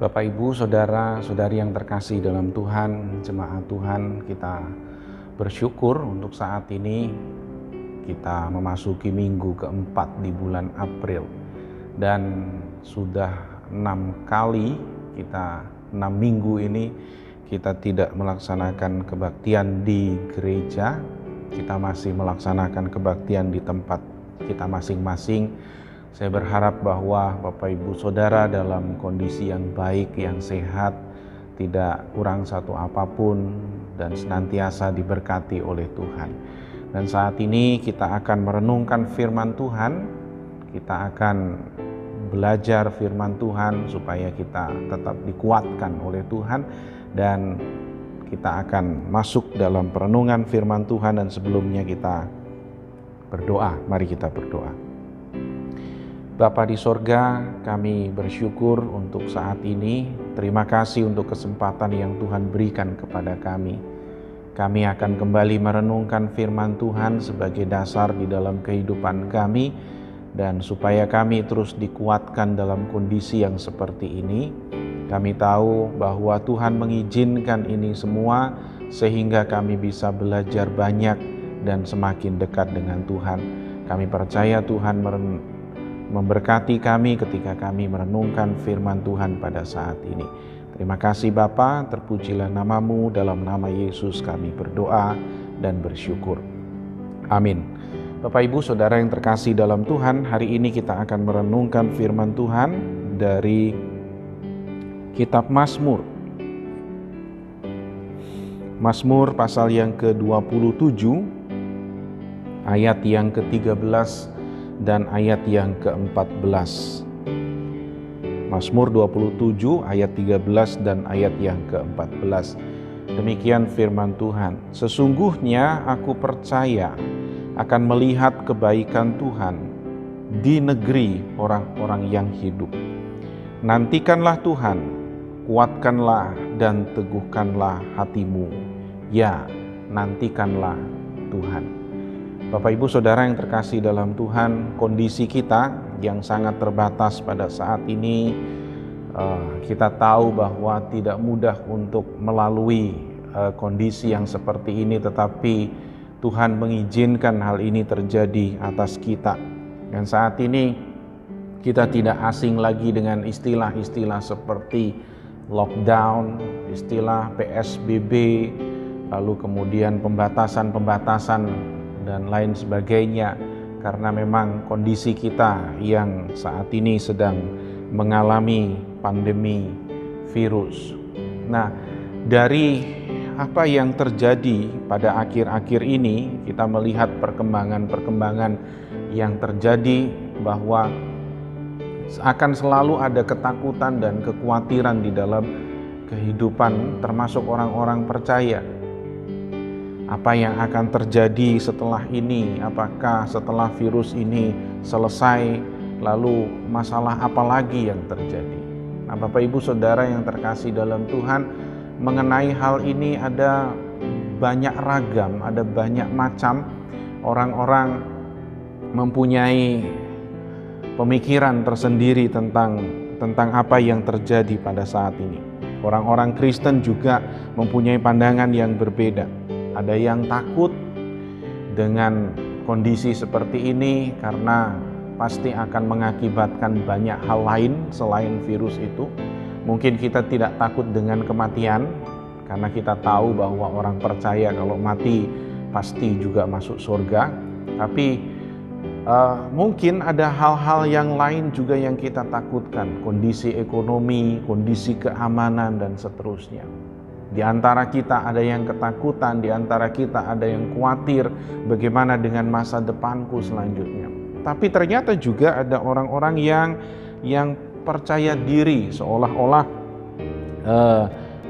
Bapak, Ibu, Saudara, Saudari yang terkasih dalam Tuhan, jemaat Tuhan, kita bersyukur untuk saat ini kita memasuki minggu keempat di bulan April. Dan sudah 6 kali 6 minggu ini kita tidak melaksanakan kebaktian di gereja. Kita masih melaksanakan kebaktian di tempat kita masing-masing. Saya berharap bahwa Bapak Ibu Saudara dalam kondisi yang baik, yang sehat, tidak kurang satu apapun, dan senantiasa diberkati oleh Tuhan. Dan saat ini kita akan merenungkan firman Tuhan, kita akan belajar firman Tuhan supaya kita tetap dikuatkan oleh Tuhan, dan kita akan masuk dalam perenungan firman Tuhan. Dan sebelumnya kita berdoa. Mari kita berdoa. Bapa di sorga, kami bersyukur untuk saat ini. Terima kasih untuk kesempatan yang Tuhan berikan kepada kami. Kami akan kembali merenungkan firman Tuhan sebagai dasar di dalam kehidupan kami, dan supaya kami terus dikuatkan dalam kondisi yang seperti ini. Kami tahu bahwa Tuhan mengizinkan ini semua sehingga kami bisa belajar banyak dan semakin dekat dengan Tuhan. Kami percaya Tuhan memberkati kami ketika kami merenungkan firman Tuhan pada saat ini. Terima kasih Bapa, terpujilah namamu, dalam nama Yesus kami berdoa dan bersyukur. Amin. Bapak Ibu Saudara yang terkasih dalam Tuhan, hari ini kita akan merenungkan firman Tuhan dari kitab Mazmur. Mazmur pasal yang ke-27, ayat yang ke-13 dan ayat yang ke-14. Mazmur 27 ayat 13 dan ayat yang ke-14. Demikian firman Tuhan. Sesungguhnya aku percaya akan melihat kebaikan Tuhan di negeri orang-orang yang hidup. Nantikanlah Tuhan, kuatkanlah dan teguhkanlah hatimu. Ya, nantikanlah Tuhan. Bapak Ibu Saudara yang terkasih dalam Tuhan, kondisi kita yang sangat terbatas pada saat ini, kita tahu bahwa tidak mudah untuk melalui kondisi yang seperti ini, tetapi Tuhan mengizinkan hal ini terjadi atas kita. Dan saat ini kita tidak asing lagi dengan istilah-istilah seperti lockdown, istilah PSBB, lalu kemudian pembatasan dan lain sebagainya, karena memang kondisi kita yang saat ini sedang mengalami pandemi virus. Nah, dari apa yang terjadi pada akhir-akhir ini, kita melihat perkembangan yang terjadi bahwa akan selalu ada ketakutan dan kekhawatiran di dalam kehidupan termasuk orang-orang percaya. Apa yang akan terjadi setelah ini? Apakah setelah virus ini selesai, lalu masalah apa lagi yang terjadi? Nah, Bapak Ibu Saudara yang terkasih dalam Tuhan, mengenai hal ini ada banyak ragam, ada banyak macam orang-orang mempunyai pemikiran tersendiri tentang apa yang terjadi pada saat ini. Orang-orang Kristen juga mempunyai pandangan yang berbeda. Ada yang takut dengan kondisi seperti ini karena pasti akan mengakibatkan banyak hal lain selain virus itu. Mungkin kita tidak takut dengan kematian karena kita tahu bahwa orang percaya kalau mati pasti juga masuk surga. Tapi mungkin ada hal-hal yang lain juga yang kita takutkan, kondisi ekonomi, kondisi keamanan, dan seterusnya. Di antara kita ada yang ketakutan, di antara kita ada yang khawatir bagaimana dengan masa depanku selanjutnya. Tapi ternyata juga ada orang-orang yang percaya diri seolah-olah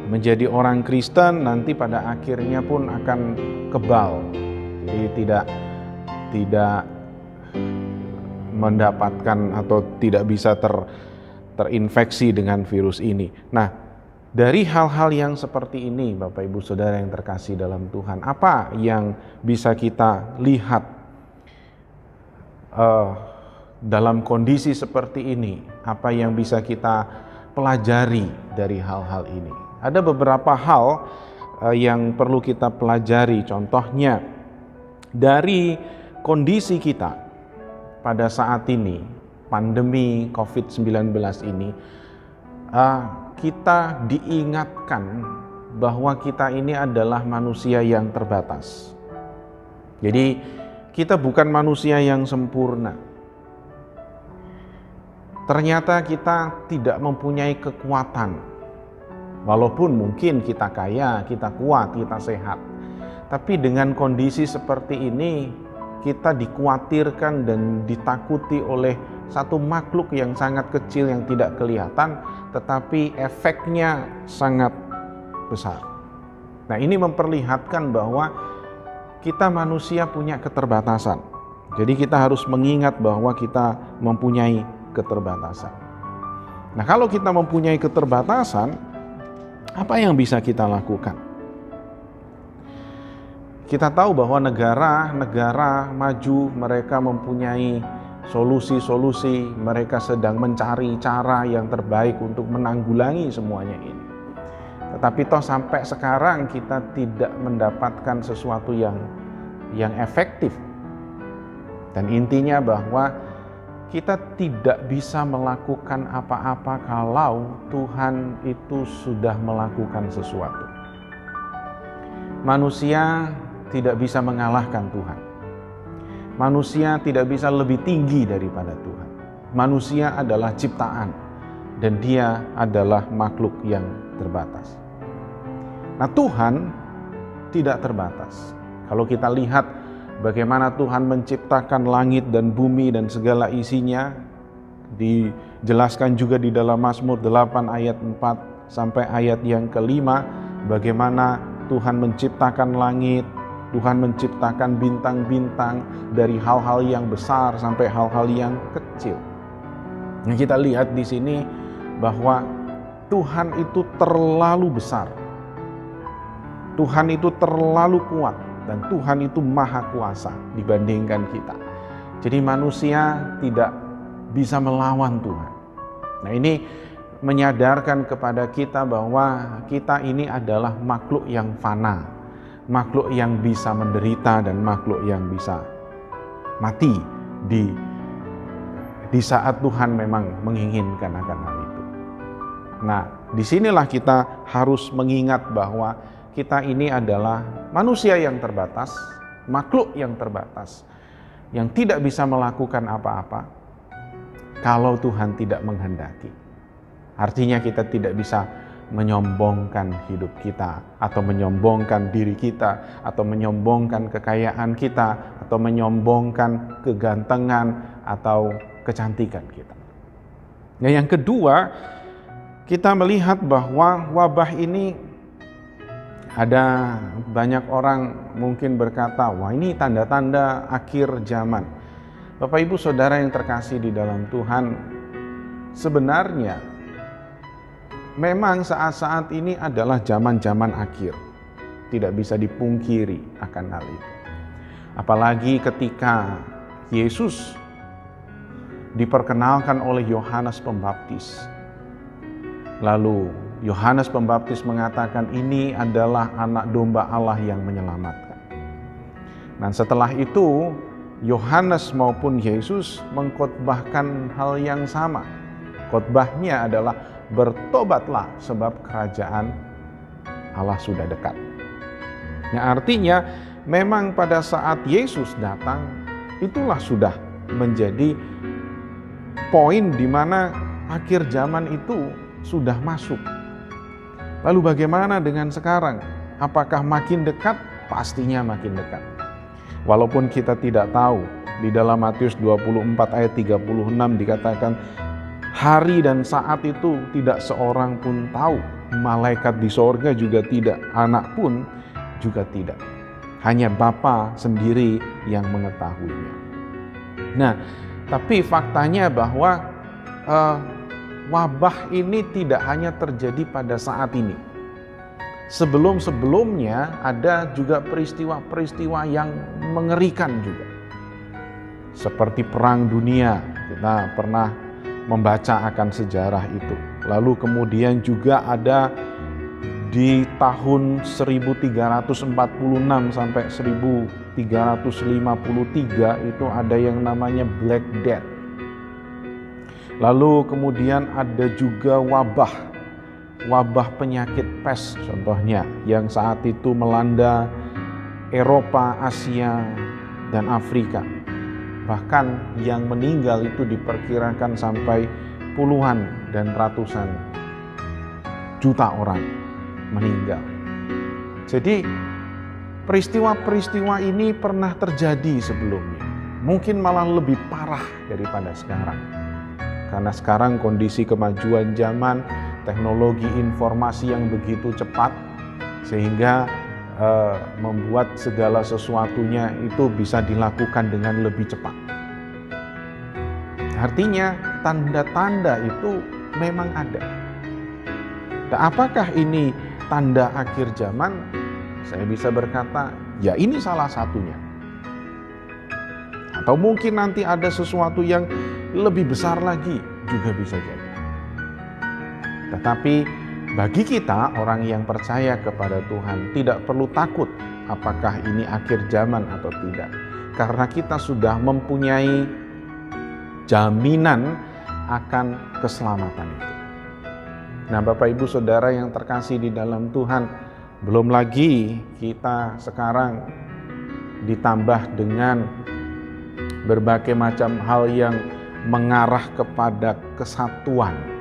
menjadi orang Kristen nanti pada akhirnya pun akan kebal. Jadi tidak mendapatkan atau tidak bisa terinfeksi dengan virus ini. Nah, dari hal-hal yang seperti ini, Bapak Ibu Saudara yang terkasih dalam Tuhan, apa yang bisa kita lihat dalam kondisi seperti ini? Apa yang bisa kita pelajari dari hal-hal ini? Ada beberapa hal yang perlu kita pelajari. Contohnya dari kondisi kita pada saat ini, pandemi COVID-19 ini, kita diingatkan bahwa kita ini adalah manusia yang terbatas. Jadi kita bukan manusia yang sempurna. Ternyata kita tidak mempunyai kekuatan. Walaupun mungkin kita kaya, kita kuat, kita sehat. Tapi dengan kondisi seperti ini, kita dikhawatirkan dan ditakuti oleh satu makhluk yang sangat kecil yang tidak kelihatan, tetapi efeknya sangat besar. Nah, ini memperlihatkan bahwa kita manusia punya keterbatasan. Jadi kita harus mengingat bahwa kita mempunyai keterbatasan. Nah, kalau kita mempunyai keterbatasan, apa yang bisa kita lakukan? Kita tahu bahwa negara-negara maju, mereka mempunyai solusi-solusi, mereka sedang mencari cara yang terbaik untuk menanggulangi semuanya ini. Tetapi toh sampai sekarang kita tidak mendapatkan sesuatu yang efektif. Dan intinya bahwa kita tidak bisa melakukan apa-apa kalau Tuhan itu sudah melakukan sesuatu. Manusia tidak bisa mengalahkan Tuhan. Manusia tidak bisa lebih tinggi daripada Tuhan. Manusia adalah ciptaan dan dia adalah makhluk yang terbatas. Nah, Tuhan tidak terbatas. Kalau kita lihat bagaimana Tuhan menciptakan langit dan bumi dan segala isinya, dijelaskan juga di dalam Mazmur 8 ayat 4 sampai ayat yang kelima, bagaimana Tuhan menciptakan langit, Tuhan menciptakan bintang-bintang dari hal-hal yang besar sampai hal-hal yang kecil. Nah, kita lihat di sini bahwa Tuhan itu terlalu besar. Tuhan itu terlalu kuat dan Tuhan itu maha kuasa dibandingkan kita. Jadi manusia tidak bisa melawan Tuhan. Nah, ini menyadarkan kepada kita bahwa kita ini adalah makhluk yang fana, makhluk yang bisa menderita dan makhluk yang bisa mati di saat Tuhan memang menginginkan akan hal itu. Nah, disinilah kita harus mengingat bahwa kita ini adalah manusia yang terbatas, makhluk yang terbatas, yang tidak bisa melakukan apa-apa kalau Tuhan tidak menghendaki. Artinya kita tidak bisa menyombongkan hidup kita, atau menyombongkan diri kita, atau menyombongkan kekayaan kita, atau menyombongkan kegantengan atau kecantikan kita. Nah, yang kedua, kita melihat bahwa wabah ini, ada banyak orang mungkin berkata, wah, ini tanda-tanda akhir zaman. Bapak Ibu Saudara yang terkasih di dalam Tuhan, sebenarnya memang saat-saat ini adalah zaman-zaman akhir. Tidak bisa dipungkiri akan hal itu. Apalagi ketika Yesus diperkenalkan oleh Yohanes Pembaptis. Lalu Yohanes Pembaptis mengatakan ini adalah anak domba Allah yang menyelamatkan. Dan setelah itu Yohanes maupun Yesus mengkhotbahkan hal yang sama. Khotbahnya adalah bertobatlah sebab kerajaan Allah sudah dekat. Nah, artinya memang pada saat Yesus datang, itulah sudah menjadi poin di mana akhir zaman itu sudah masuk. Lalu bagaimana dengan sekarang? Apakah makin dekat? Pastinya makin dekat. Walaupun kita tidak tahu, di dalam Matius 24 ayat 36 dikatakan, hari dan saat itu tidak seorang pun tahu. Malaikat di sorga juga tidak, anak pun juga tidak. Hanya Bapa sendiri yang mengetahuinya. Nah, tapi faktanya bahwa wabah ini tidak hanya terjadi pada saat ini. Sebelum-sebelumnya ada juga peristiwa-peristiwa yang mengerikan juga. Seperti Perang Dunia, kita pernah membaca akan sejarah itu. Lalu kemudian juga ada di tahun 1346 sampai 1353 itu ada yang namanya Black Death. Lalu kemudian ada juga wabah penyakit pes contohnya yang saat itu melanda Eropa, Asia, dan Afrika. Bahkan yang meninggal itu diperkirakan sampai puluhan dan ratusan juta orang meninggal. Jadi peristiwa-peristiwa ini pernah terjadi sebelumnya. Mungkin malah lebih parah daripada sekarang. Karena sekarang kondisi kemajuan zaman, teknologi informasi yang begitu cepat, sehingga membuat segala sesuatunya itu bisa dilakukan dengan lebih cepat. Artinya tanda-tanda itu memang ada. Dan apakah ini tanda akhir zaman? Saya bisa berkata, ya ini salah satunya. Atau mungkin nanti ada sesuatu yang lebih besar lagi, juga bisa jadi. Tetapi bagi kita, orang yang percaya kepada Tuhan, tidak perlu takut apakah ini akhir zaman atau tidak. Karena kita sudah mempunyai jaminan akan keselamatan itu. Nah, Bapak Ibu Saudara yang terkasih di dalam Tuhan, belum lagi kita sekarang ditambah dengan berbagai macam hal yang mengarah kepada kesatuan.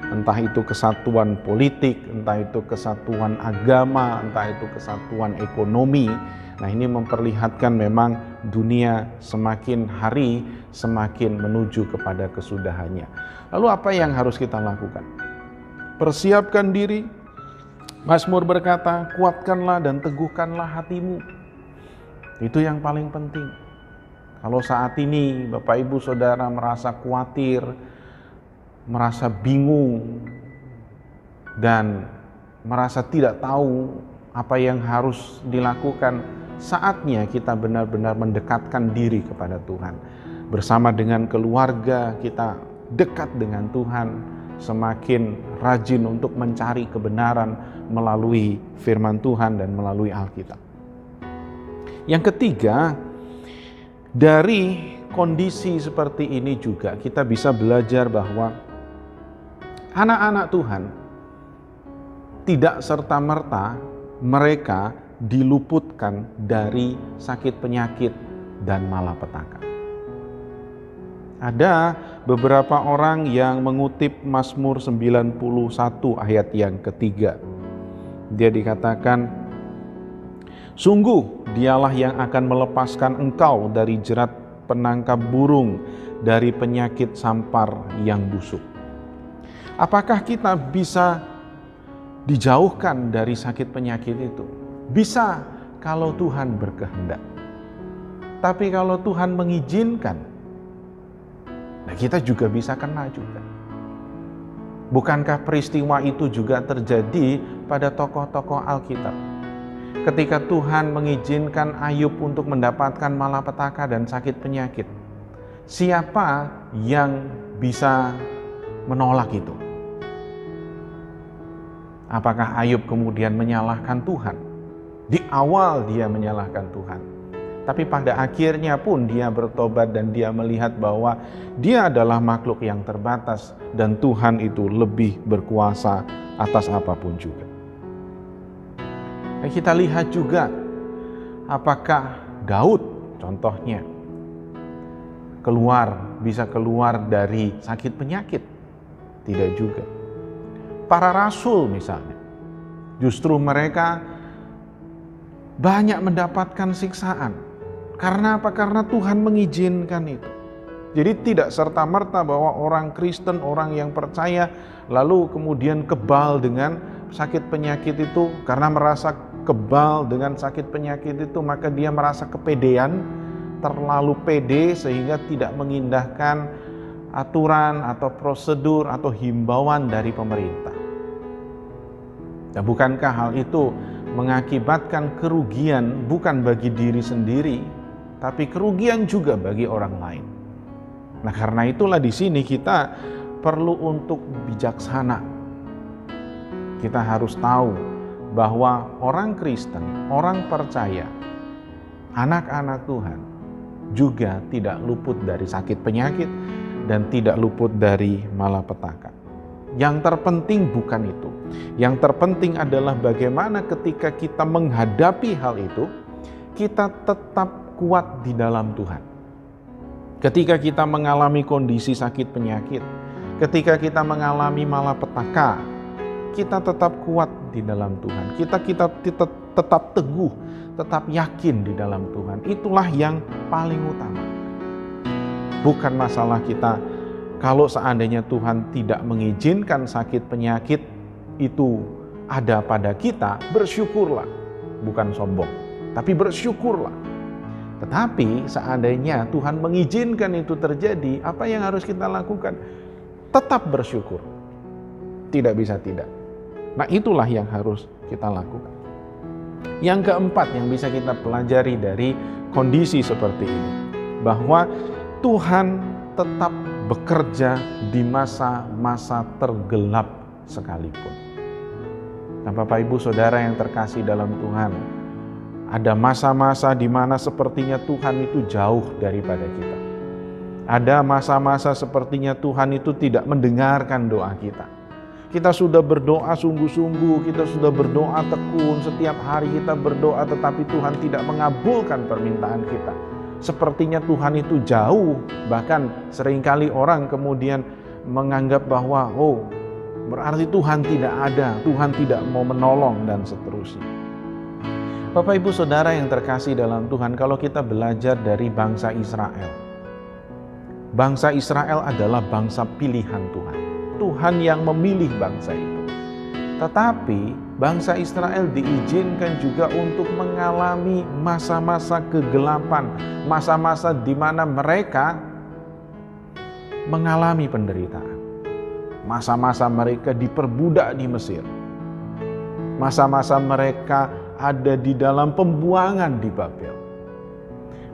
Entah itu kesatuan politik, entah itu kesatuan agama, entah itu kesatuan ekonomi. Nah, ini memperlihatkan memang dunia semakin hari semakin menuju kepada kesudahannya. Lalu apa yang harus kita lakukan? Persiapkan diri. Mazmur berkata, kuatkanlah dan teguhkanlah hatimu. Itu yang paling penting. Kalau saat ini Bapak Ibu Saudara merasa khawatir, merasa bingung, dan merasa tidak tahu apa yang harus dilakukan, saatnya kita benar-benar mendekatkan diri kepada Tuhan. Bersama dengan keluarga kita dekat dengan Tuhan, semakin rajin untuk mencari kebenaran melalui firman Tuhan dan melalui Alkitab. Yang ketiga, dari kondisi seperti ini juga kita bisa belajar bahwa anak-anak Tuhan tidak serta-merta mereka diluputkan dari sakit penyakit dan malapetaka. Ada beberapa orang yang mengutip Mazmur 91 ayat yang ketiga. Dia dikatakan, sungguh dialah yang akan melepaskan engkau dari jerat penangkap burung, dari penyakit sampar yang busuk. Apakah kita bisa dijauhkan dari sakit penyakit itu? Bisa kalau Tuhan berkehendak. Tapi kalau Tuhan mengizinkan, nah kita juga bisa kena juga. Bukankah peristiwa itu juga terjadi pada tokoh-tokoh Alkitab? Ketika Tuhan mengizinkan Ayub untuk mendapatkan malapetaka dan sakit penyakit, siapa yang bisa menolak itu? Apakah Ayub kemudian menyalahkan Tuhan? Di awal dia menyalahkan Tuhan. Tapi pada akhirnya pun dia bertobat dan dia melihat bahwa dia adalah makhluk yang terbatas dan Tuhan itu lebih berkuasa atas apapun juga. Dan kita lihat juga apakah Daud contohnya bisa keluar dari sakit penyakit? Tidak juga. Para rasul misalnya, justru mereka banyak mendapatkan siksaan. Karena apa? Karena Tuhan mengizinkan itu. Jadi tidak serta-merta bahwa orang Kristen, orang yang percaya, lalu kemudian kebal dengan sakit penyakit itu. Karena merasa kebal dengan sakit penyakit itu, maka dia merasa kepedean, terlalu pede sehingga tidak mengindahkan aturan atau prosedur atau himbauan dari pemerintah. Dan bukankah hal itu mengakibatkan kerugian bukan bagi diri sendiri, tapi kerugian juga bagi orang lain. Nah, karena itulah di sini kita perlu untuk bijaksana. Kita harus tahu bahwa orang Kristen, orang percaya, anak-anak Tuhan juga tidak luput dari sakit penyakit dan tidak luput dari malapetaka. Yang terpenting bukan itu. Yang terpenting adalah bagaimana ketika kita menghadapi hal itu, kita tetap kuat di dalam Tuhan. Ketika kita mengalami kondisi sakit penyakit, ketika kita mengalami malapetaka, kita tetap kuat di dalam Tuhan. Kita tetap teguh, tetap yakin di dalam Tuhan. Itulah yang paling utama. Bukan masalah kita kalau seandainya Tuhan tidak mengizinkan sakit penyakit itu ada pada kita, bersyukurlah. Bukan sombong, tapi bersyukurlah. Tetapi seandainya Tuhan mengizinkan itu terjadi, apa yang harus kita lakukan? Tetap bersyukur. Tidak bisa tidak. Nah, itulah yang harus kita lakukan. Yang keempat yang bisa kita pelajari dari kondisi seperti ini, bahwa Tuhan tetap bekerja di masa-masa tergelap sekalipun. Nah, Bapak Ibu Saudara yang terkasih dalam Tuhan, ada masa-masa di mana sepertinya Tuhan itu jauh daripada kita. Ada masa-masa sepertinya Tuhan itu tidak mendengarkan doa kita. Kita sudah berdoa sungguh-sungguh, kita sudah berdoa tekun, setiap hari kita berdoa, tetapi Tuhan tidak mengabulkan permintaan kita. Sepertinya Tuhan itu jauh, bahkan seringkali orang kemudian menganggap bahwa berarti Tuhan tidak ada, Tuhan tidak mau menolong dan seterusnya. Bapak Ibu Saudara yang terkasih dalam Tuhan, kalau kita belajar dari bangsa Israel, bangsa Israel adalah bangsa pilihan Tuhan. Tuhan yang memilih bangsa itu. Tetapi bangsa Israel diizinkan juga untuk mengalami masa-masa kegelapan, masa-masa di mana mereka mengalami penderitaan. Masa-masa mereka diperbudak di Mesir. Masa-masa mereka ada di dalam pembuangan di Babel.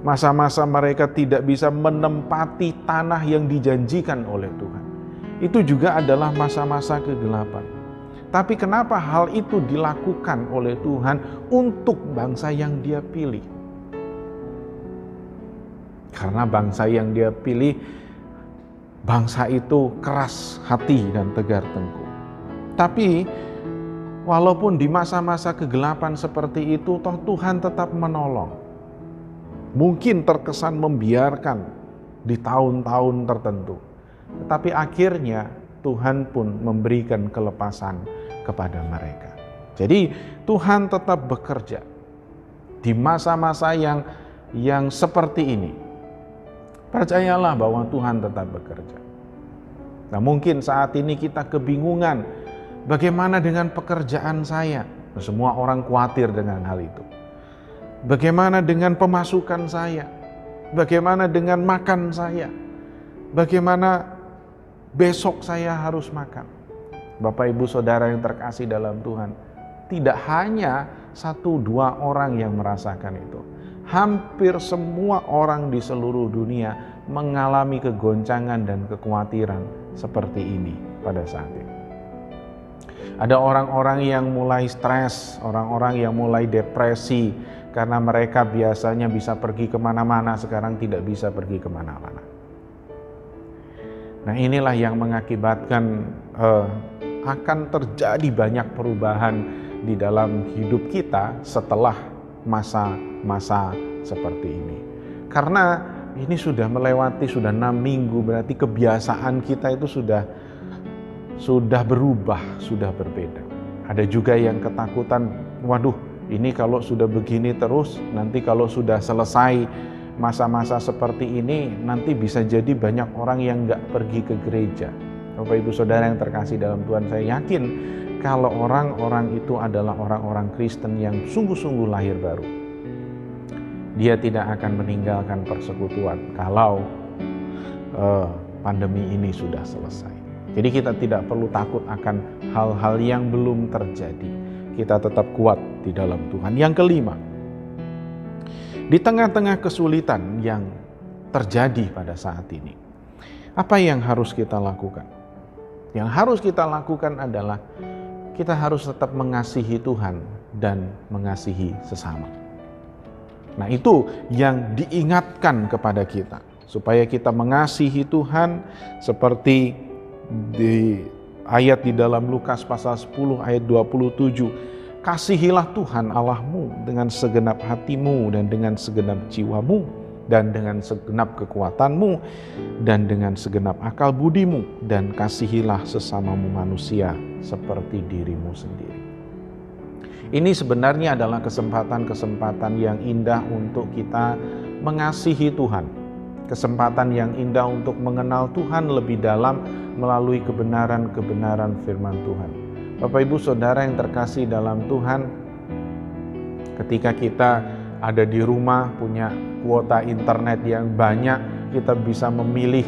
Masa-masa mereka tidak bisa menempati tanah yang dijanjikan oleh Tuhan. Itu juga adalah masa-masa kegelapan. Tapi kenapa hal itu dilakukan oleh Tuhan untuk bangsa yang Dia pilih? Karena bangsa yang Dia pilih, bangsa itu keras hati dan tegar tengkuk. Tapi walaupun di masa-masa kegelapan seperti itu, toh Tuhan tetap menolong. Mungkin terkesan membiarkan di tahun-tahun tertentu. Tetapi akhirnya Tuhan pun memberikan kelepasan kepada mereka. Jadi Tuhan tetap bekerja di masa-masa yang seperti ini. Percayalah bahwa Tuhan tetap bekerja. Nah, mungkin saat ini kita kebingungan, bagaimana dengan pekerjaan saya? Nah, semua orang khawatir dengan hal itu. Bagaimana dengan pemasukan saya? Bagaimana dengan makan saya? Bagaimana besok saya harus makan? Bapak Ibu Saudara yang terkasih dalam Tuhan, tidak hanya 1-2 orang yang merasakan itu. Hampir semua orang di seluruh dunia mengalami kegoncangan dan kekhawatiran seperti ini pada saat ini. Ada orang-orang yang mulai stres, orang-orang yang mulai depresi, karena mereka biasanya bisa pergi kemana-mana, sekarang tidak bisa pergi kemana-mana. Nah, inilah yang mengakibatkan akan terjadi banyak perubahan di dalam hidup kita setelah masa-masa seperti ini. Karena ini sudah melewati, sudah 6 minggu, berarti kebiasaan kita itu sudah berubah, sudah berbeda. Ada juga yang ketakutan, waduh ini kalau sudah begini terus, nanti kalau sudah selesai masa-masa seperti ini, nanti bisa jadi banyak orang yang nggak pergi ke gereja. Bapak Ibu Saudara yang terkasih dalam Tuhan, saya yakin kalau orang-orang itu adalah orang-orang Kristen yang sungguh-sungguh lahir baru, dia tidak akan meninggalkan persekutuan kalau pandemi ini sudah selesai. Jadi kita tidak perlu takut akan hal-hal yang belum terjadi. Kita tetap kuat di dalam Tuhan. Yang kelima, di tengah-tengah kesulitan yang terjadi pada saat ini, apa yang harus kita lakukan? Yang harus kita lakukan adalah kita harus tetap mengasihi Tuhan dan mengasihi sesama. Nah, itu yang diingatkan kepada kita, supaya kita mengasihi Tuhan seperti di ayat di dalam Lukas pasal 10 ayat 27. Kasihilah Tuhan Allahmu dengan segenap hatimu dan dengan segenap jiwamu dan dengan segenap kekuatanmu dan dengan segenap akal budimu, dan kasihilah sesamamu manusia seperti dirimu sendiri. Ini sebenarnya adalah kesempatan-kesempatan yang indah untuk kita mengasihi Tuhan. Kesempatan yang indah untuk mengenal Tuhan lebih dalam melalui kebenaran-kebenaran firman Tuhan. Bapak Ibu Saudara yang terkasih dalam Tuhan, ketika kita ada di rumah punya kuota internet yang banyak, kita bisa memilih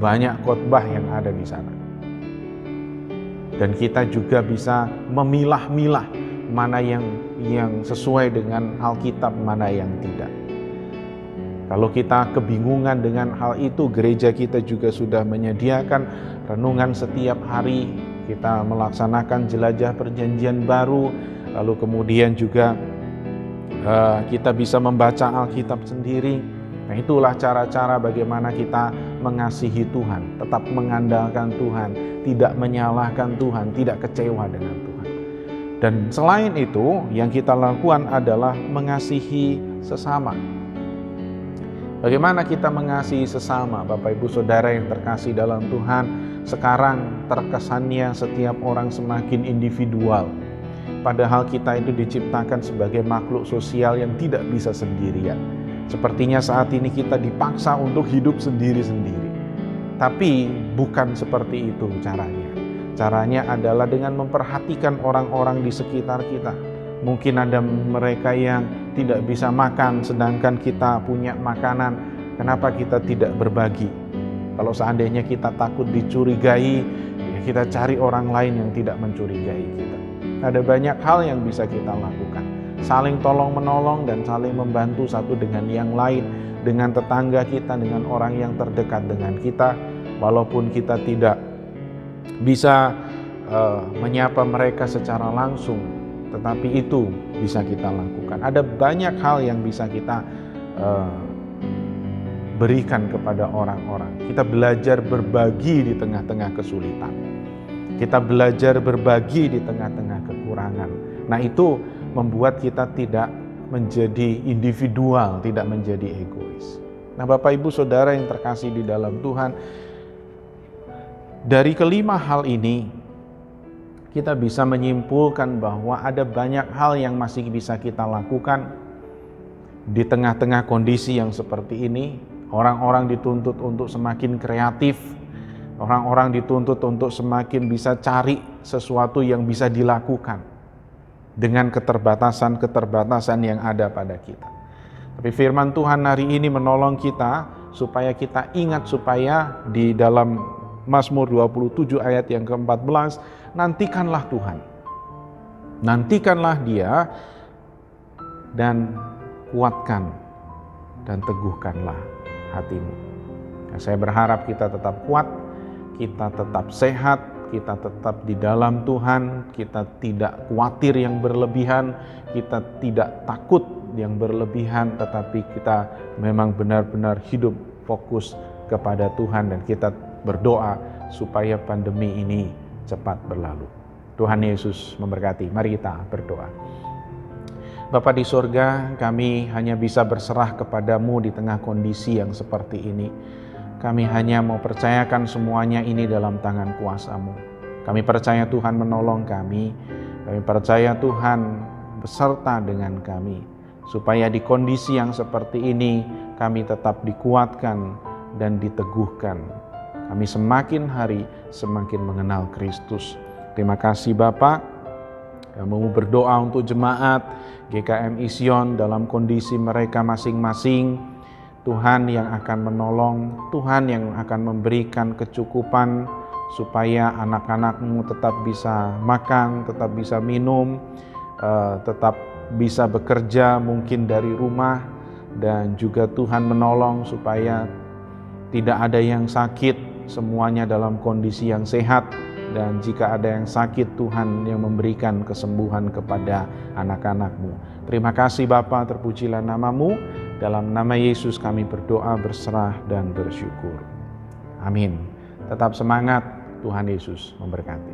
banyak khotbah yang ada di sana. Dan kita juga bisa memilah-milah mana yang sesuai dengan Alkitab, mana yang tidak. Kalau kita kebingungan dengan hal itu, gereja kita juga sudah menyediakan renungan setiap hari. Kita melaksanakan jelajah perjanjian baru, lalu kemudian juga kita bisa membaca Alkitab sendiri. Nah, itulah cara-cara bagaimana kita mengasihi Tuhan, tetap mengandalkan Tuhan, tidak menyalahkan Tuhan, tidak kecewa dengan Tuhan. Dan selain itu, yang kita lakukan adalah mengasihi sesama. Bagaimana kita mengasihi sesama, Bapak Ibu Saudara yang terkasih dalam Tuhan? Sekarang terkesannya setiap orang semakin individual. Padahal kita itu diciptakan sebagai makhluk sosial yang tidak bisa sendirian. Sepertinya saat ini kita dipaksa untuk hidup sendiri-sendiri. Tapi bukan seperti itu caranya. Caranya adalah dengan memperhatikan orang-orang di sekitar kita. Mungkin ada mereka yang tidak bisa makan, sedangkan kita punya makanan. Kenapa kita tidak berbagi? Kalau seandainya kita takut dicurigai, ya kita cari orang lain yang tidak mencurigai kita. Ada banyak hal yang bisa kita lakukan. Saling tolong-menolong dan saling membantu satu dengan yang lain. Dengan tetangga kita, dengan orang yang terdekat dengan kita. Walaupun kita tidak bisa menyapa mereka secara langsung, tetapi itu bisa kita lakukan. Ada banyak hal yang bisa kita berikan kepada orang-orang. Kita belajar berbagi di tengah-tengah kesulitan. Kita belajar berbagi di tengah-tengah kekurangan. Nah, itu membuat kita tidak menjadi individual, tidak menjadi egois. Nah, Bapak Ibu Saudara yang terkasih di dalam Tuhan, dari kelima hal ini, kita bisa menyimpulkan bahwa ada banyak hal yang masih bisa kita lakukan di tengah-tengah kondisi yang seperti ini. Orang-orang dituntut untuk semakin kreatif, orang-orang dituntut untuk semakin bisa cari sesuatu yang bisa dilakukan dengan keterbatasan-keterbatasan yang ada pada kita. Tapi firman Tuhan hari ini menolong kita supaya kita ingat, supaya di dalam Mazmur 27 ayat yang ke-14, nantikanlah Tuhan. Nantikanlah Dia dan kuatkan dan teguhkanlah hatimu. Nah, saya berharap kita tetap kuat, kita tetap sehat, kita tetap di dalam Tuhan, kita tidak khawatir yang berlebihan, kita tidak takut yang berlebihan, tetapi kita memang benar-benar hidup fokus kepada Tuhan dan kita berdoa supaya pandemi ini cepat berlalu. Tuhan Yesus memberkati. Mari kita berdoa. Bapa di surga, kami hanya bisa berserah kepadamu di tengah kondisi yang seperti ini. Kami hanya mau percayakan semuanya ini dalam tangan kuasa-Mu. Kami percaya Tuhan menolong kami. Kami percaya Tuhan beserta dengan kami. Supaya di kondisi yang seperti ini kami tetap dikuatkan dan diteguhkan. Kami semakin hari semakin mengenal Kristus. Terima kasih Bapak. Kami mau berdoa untuk jemaat GKM Ision dalam kondisi mereka masing-masing. Tuhan yang akan menolong, Tuhan yang akan memberikan kecukupan supaya anak-anak-Mu tetap bisa makan, tetap bisa minum, tetap bisa bekerja mungkin dari rumah, dan juga Tuhan menolong supaya tidak ada yang sakit, semuanya dalam kondisi yang sehat, dan jika ada yang sakit, Tuhan yang memberikan kesembuhan kepada anak-anak-Mu. Terima kasih Bapa, terpujilah nama-Mu. Dalam nama Yesus kami berdoa, berserah, dan bersyukur. Amin. Tetap semangat, Tuhan Yesus memberkati.